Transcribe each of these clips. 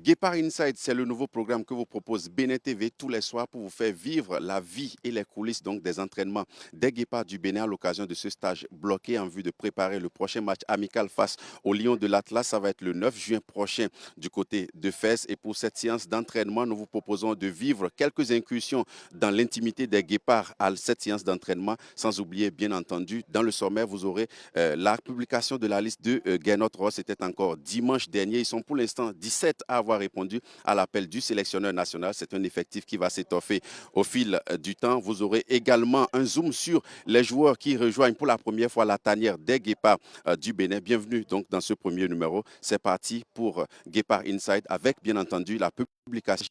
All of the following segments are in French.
Guépard Inside, c'est le nouveau programme que vous propose Bénin TV tous les soirs pour vous faire vivre la vie et les coulisses donc des entraînements des Guépards du Bénin à l'occasion de ce stage bloqué en vue de préparer le prochain match amical face au Lion de l'Atlas. Ça va être le 9 juin prochain du côté de Fès. Et pour cette séance d'entraînement, nous vous proposons de vivre quelques incursions dans l'intimité des Guépards à cette séance d'entraînement. Sans oublier, bien entendu, dans le sommaire, vous aurez la publication de la liste de Gernot Ross. C'était encore dimanche dernier. Ils sont pour l'instant 17 à avoir répondu à l'appel du sélectionneur national. C'est un effectif qui va s'étoffer au fil du temps. Vous aurez également un zoom sur les joueurs qui rejoignent pour la première fois la tanière des Guépards du Bénin. Bienvenue donc dans ce premier numéro. C'est parti pour Guépard Inside avec bien entendu la publication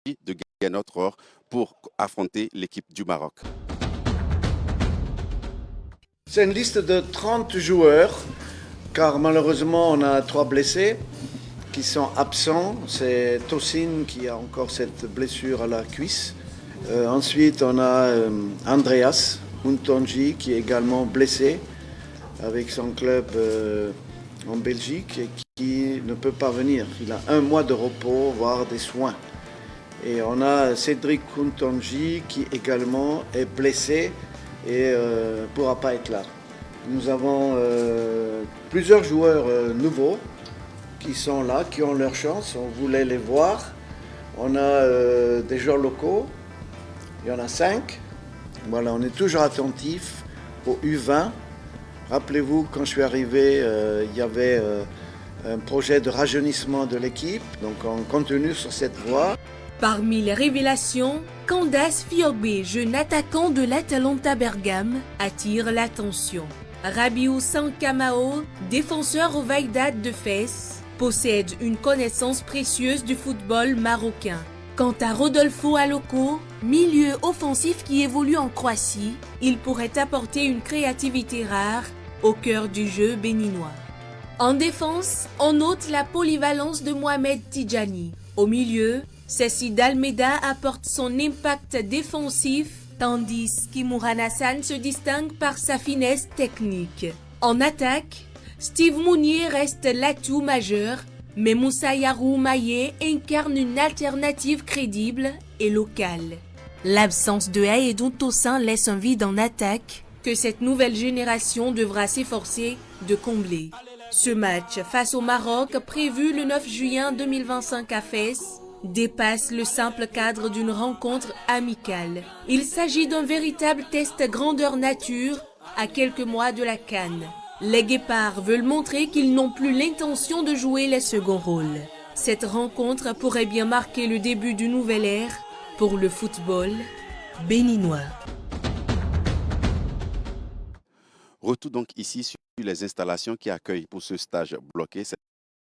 de Gernot Ross pour affronter l'équipe du Maroc. C'est une liste de 30 joueurs, car malheureusement on a 3 blessés qui sont absents. C'est Tosin qui a encore cette blessure à la cuisse. Ensuite on a Andreas Untonji qui est également blessé avec son club en Belgique et qui ne peut pas venir. Il a 1 mois de repos, voire des soins. Et on a Cédric Untonji qui également est blessé et ne pourra pas être là. Nous avons plusieurs joueurs nouveaux qui sont là, qui ont leur chance. On voulait les voir. On a des joueurs locaux. Il y en a 5. Voilà, on est toujours attentif au U20. Rappelez-vous, quand je suis arrivé, il y avait un projet de rajeunissement de l'équipe. Donc on continue sur cette voie. Parmi les révélations, Candace Fiobé, jeune attaquant de l'Atalanta Bergame, attire l'attention. Rabiou Sankamao, défenseur au Wydad de Fès, possède une connaissance précieuse du football marocain. Quant à Rodolfo Aloko, milieu offensif qui évolue en Croatie, il pourrait apporter une créativité rare au cœur du jeu béninois. En défense, on note la polyvalence de Mohamed Tidjani. Au milieu, Cécile Almeida apporte son impact défensif, tandis qu'Imoran Hassan se distingue par sa finesse technique. En attaque, Steve Mounier reste l'atout majeur, mais Moussa Yarou Maye incarne une alternative crédible et locale. L'absence de Aïdou Tosin laisse un vide en attaque que cette nouvelle génération devra s'efforcer de combler. Ce match face au Maroc, prévu le 9 juin 2025 à Fès, dépasse le simple cadre d'une rencontre amicale. Il s'agit d'un véritable test grandeur nature à quelques mois de la CAN. Les Guépards veulent montrer qu'ils n'ont plus l'intention de jouer les seconds rôles. Cette rencontre pourrait bien marquer le début d'une nouvelle ère pour le football béninois. Retour donc ici sur les installations qui accueillent pour ce stage bloqué. C'est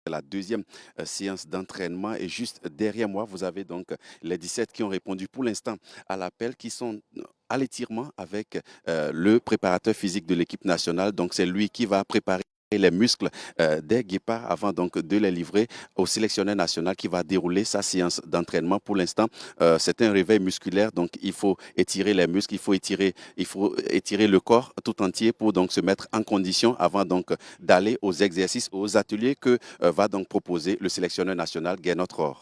la deuxième séance d'entraînement et juste derrière moi, vous avez donc les 17 qui ont répondu pour l'instant à l'appel, qui sont à l'étirement avec le préparateur physique de l'équipe nationale. Donc c'est lui qui va préparer les muscles des Guépards avant donc de les livrer au sélectionneur national qui va dérouler sa séance d'entraînement. Pour l'instant, c'est un réveil musculaire, donc il faut étirer les muscles, il faut étirer le corps tout entier pour donc se mettre en condition avant donc d'aller aux exercices, aux ateliers que va donc proposer le sélectionneur national Gernot Ross.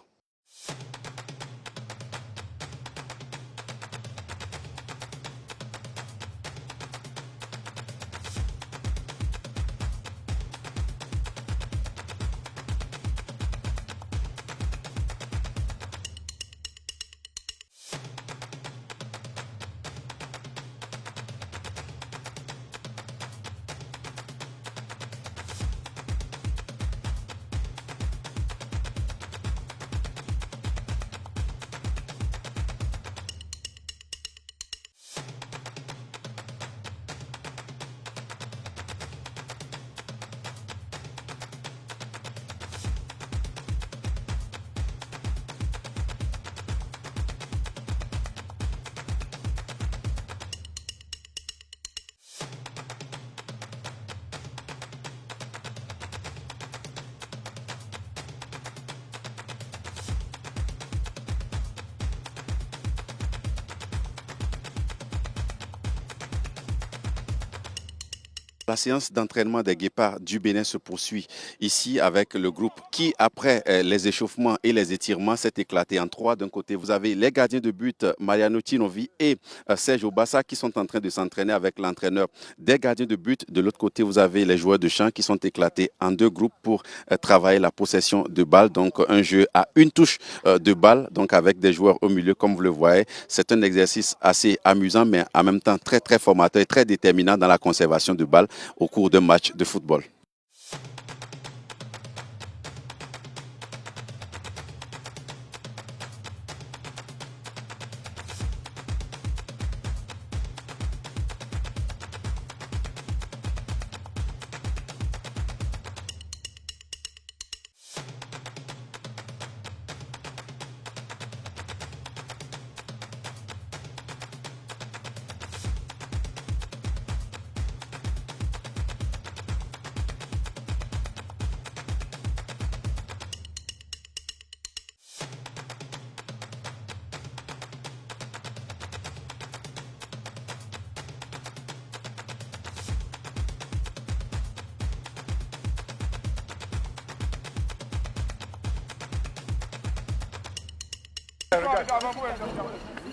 La séance d'entraînement des Guépards du Bénin se poursuit ici avec le groupe qui, après les échauffements et les étirements, s'est éclaté en trois. D'un côté, vous avez les gardiens de but Mariano Tinovi et Serge Obassa qui sont en train de s'entraîner avec l'entraîneur des gardiens de but. De l'autre côté, vous avez les joueurs de champ qui sont éclatés en deux groupes pour travailler la possession de balle. Donc, un jeu à une touche de balle, donc avec des joueurs au milieu, comme vous le voyez. C'est un exercice assez amusant, mais en même temps très, très formateur et très déterminant dans la conservation de balles au cours d'un match de football.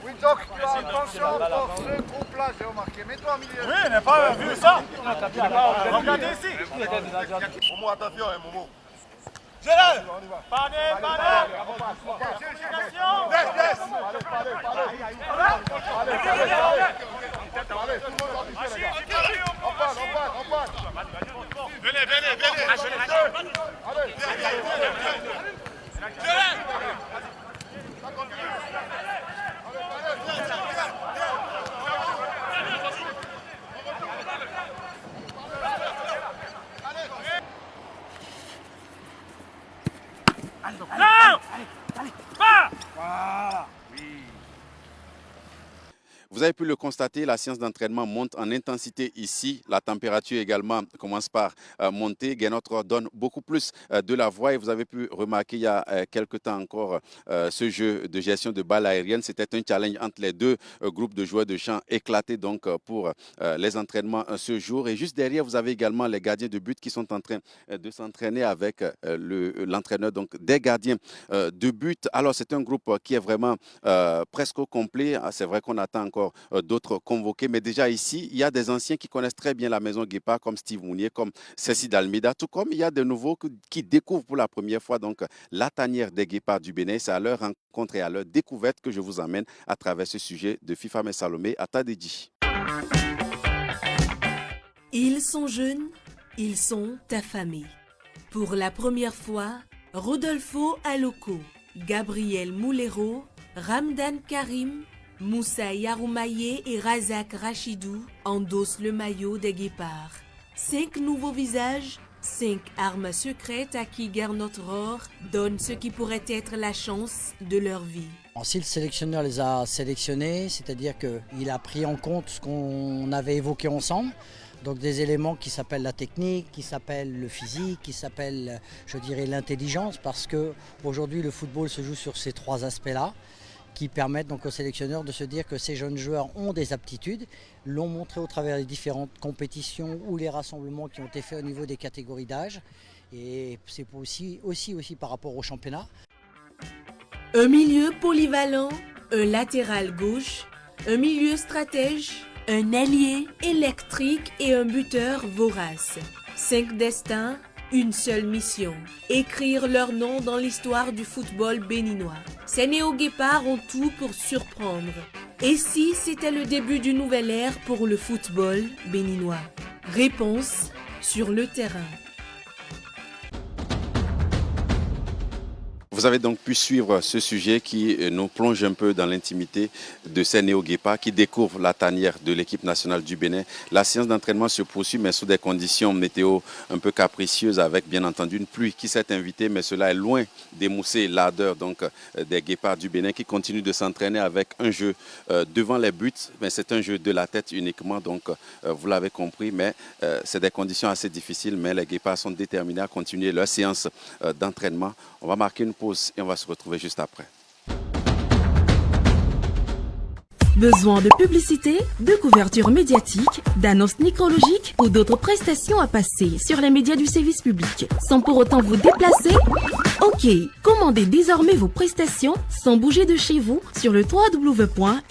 Oui, Doc, tu as attention pour ce groupe-là, j'ai remarqué. Mets-toi au milieu. Oui, on n'a pas vu ça. Regardez ici. Momo, attention, hein, Momo. Gérald. Panez. Vous avez pu le constater, la séance d'entraînement monte en intensité ici. La température également commence par monter. Guénotre donne beaucoup plus de la voix et vous avez pu remarquer il y a quelques temps encore ce jeu de gestion de balles aériennes. C'était un challenge entre les deux groupes de joueurs de champ éclatés donc pour les entraînements ce jour. Et juste derrière, vous avez également les gardiens de but qui sont en train de s'entraîner avec l'entraîneur donc des gardiens de but. Alors c'est un groupe qui est vraiment presque au complet. C'est vrai qu'on attend encore d'autres convoqués. Mais déjà ici, il y a des anciens qui connaissent très bien la maison Guépard, comme Steve Mounier, comme Cécile Almeida, tout comme il y a de nouveaux qui découvrent pour la première fois donc la tanière des Guépards du Bénin. C'est à leur rencontre et à leur découverte que je vous emmène à travers ce sujet de FIFA et Salomé à Tadedji. Ils sont jeunes, ils sont affamés. Pour la première fois, Rodolfo Aloko, Gabriel Moulero, Ramdan Karim, Moussa Yaroumaye et Razak Rachidou endossent le maillot des Guépards. 5 nouveaux visages, 5 armes secrètes à qui Gernot Rohr donne ce qui pourrait être la chance de leur vie. Si le sélectionneur les a sélectionnés, c'est-à-dire qu'il a pris en compte ce qu'on avait évoqué ensemble, donc des éléments qui s'appellent la technique, qui s'appellent le physique, qui s'appellent, je dirais, l'intelligence, parce qu'aujourd'hui le football se joue sur ces 3 aspects-là, qui permettent donc aux sélectionneurs de se dire que ces jeunes joueurs ont des aptitudes, l'ont montré au travers des différentes compétitions ou les rassemblements qui ont été faits au niveau des catégories d'âge. Et c'est aussi par rapport au championnat. Un milieu polyvalent, un latéral gauche, un milieu stratège, un ailier électrique et un buteur vorace. 5 destins, une seule mission, écrire leur nom dans l'histoire du football béninois. Ces néo-guépards ont tout pour surprendre. Et si c'était le début d'une nouvelle ère pour le football béninois? Réponse sur le terrain. Vous avez donc pu suivre ce sujet qui nous plonge un peu dans l'intimité de ces néo-guépards qui découvrent la tanière de l'équipe nationale du Bénin. La séance d'entraînement se poursuit, mais sous des conditions météo un peu capricieuses, avec bien entendu une pluie qui s'est invitée, mais cela est loin d'émousser l'ardeur donc des guépards du Bénin qui continuent de s'entraîner avec un jeu devant les buts, mais c'est un jeu de la tête uniquement, donc vous l'avez compris, mais c'est des conditions assez difficiles, mais les guépards sont déterminés à continuer leur séance d'entraînement. On va marquer une pause et on va se retrouver juste après. Besoin de publicité, de couverture médiatique, d'annonces nécrologiques ou d'autres prestations à passer sur les médias du service public sans pour autant vous déplacer? Ok, commandez désormais vos prestations sans bouger de chez vous sur le www.srtb.bj.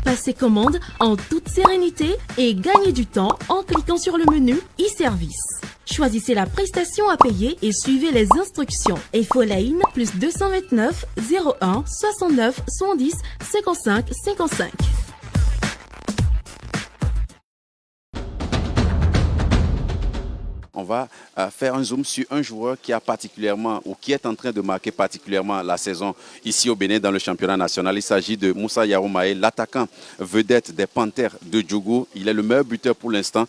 Passez commande en toute sérénité et gagnez du temps en cliquant sur le menu e-service. Choisissez la prestation à payer et suivez les instructions. Infoline plus 229 01 69 70 55 55. On va faire un zoom sur un joueur qui a particulièrement ou qui est en train de marquer particulièrement la saison ici au Bénin dans le championnat national. Il s'agit de Moussa Yaroumae, l'attaquant vedette des Panthères de Djougou. Il est le meilleur buteur pour l'instant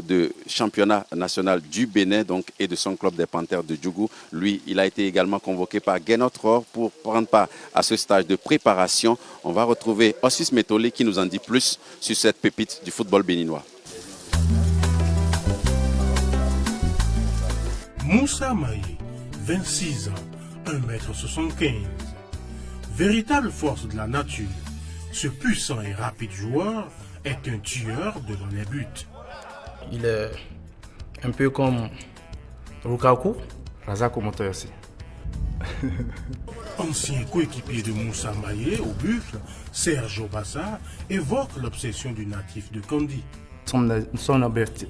du championnat national du Bénin donc, et de son club des Panthères de Djougou. Lui, il a été également convoqué par Guénotror pour prendre part à ce stage de préparation. On va retrouver Ossis Metolé qui nous en dit plus sur cette pépite du football béninois. Moussa Maé, 26 ans, 1,75 m. Véritable force de la nature, ce puissant et rapide joueur est un tueur devant les buts. Il est un peu comme Lukaku, Razako Motoyossi. Ancien coéquipier de Moussa Maé au but, Serge Obassa évoque l'obsession du natif de Kandi. Son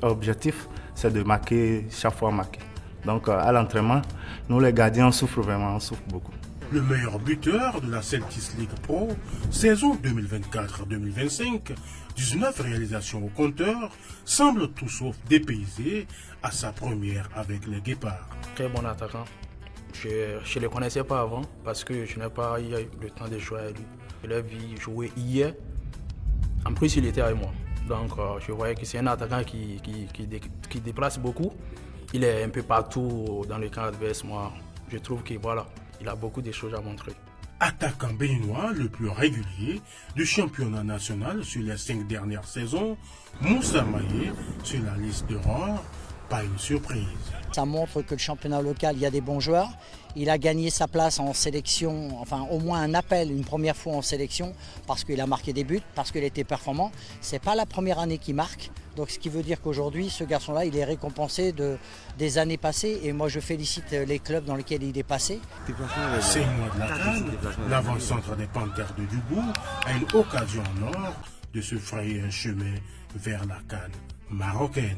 objectif, c'est de marquer chaque fois marquer. Donc à l'entraînement, nous les gardiens on souffre vraiment, on souffre beaucoup. Le meilleur buteur de la Celtics League Pro, saison 2024-2025, 19 réalisations au compteur, semble tout sauf dépaysé à sa première avec les Guépards. Très bon attaquant. Je ne le connaissais pas avant parce que je n'ai pas eu le temps de jouer avec lui. Je l'ai vu jouer hier. En plus, il était avec moi. Donc je voyais que c'est un attaquant qui déplace beaucoup. Il est un peu partout dans le camp adverse. Moi, je trouve qu'il il a beaucoup de choses à montrer. Attaquant béninois le plus régulier du championnat national sur les 5 dernières saisons, Moussa Maé sur la liste d'Aurore, pas une surprise. Ça montre que le championnat local, il y a des bons joueurs. Il a gagné sa place en sélection, enfin au moins un appel une première fois en sélection parce qu'il a marqué des buts, parce qu'il était performant. Ce n'est pas la première année qu'il marque. Donc ce qui veut dire qu'aujourd'hui, ce garçon-là, il est récompensé des années passées. Et moi, je félicite les clubs dans lesquels il est passé. 5 mois de la CAN, l'avant-centre des Panthères de Djougou a une occasion en or de se frayer un chemin vers la CAN marocaine.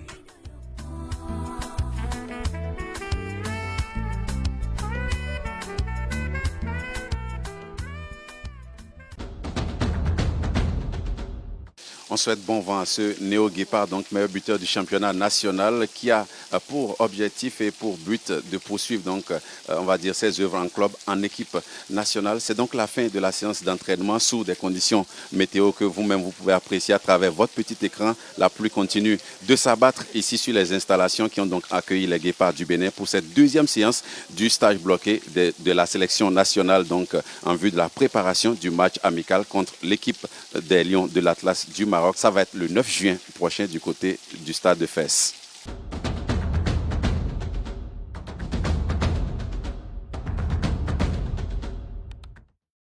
On souhaite bon vent à ce Néo Guépard, donc meilleur buteur du championnat national, qui a pour objectif et pour but de poursuivre donc, on va dire, ses œuvres en club, en équipe nationale. C'est donc la fin de la séance d'entraînement sous des conditions météo que vous-même vous pouvez apprécier à travers votre petit écran. La pluie continue de s'abattre ici sur les installations qui ont donc accueilli les Guépards du Bénin pour cette deuxième séance du stage bloqué de la sélection nationale, donc en vue de la préparation du match amical contre l'équipe des Lions de l'Atlas du Maroc. Ça va être le 9 juin prochain du côté du stade de Fès.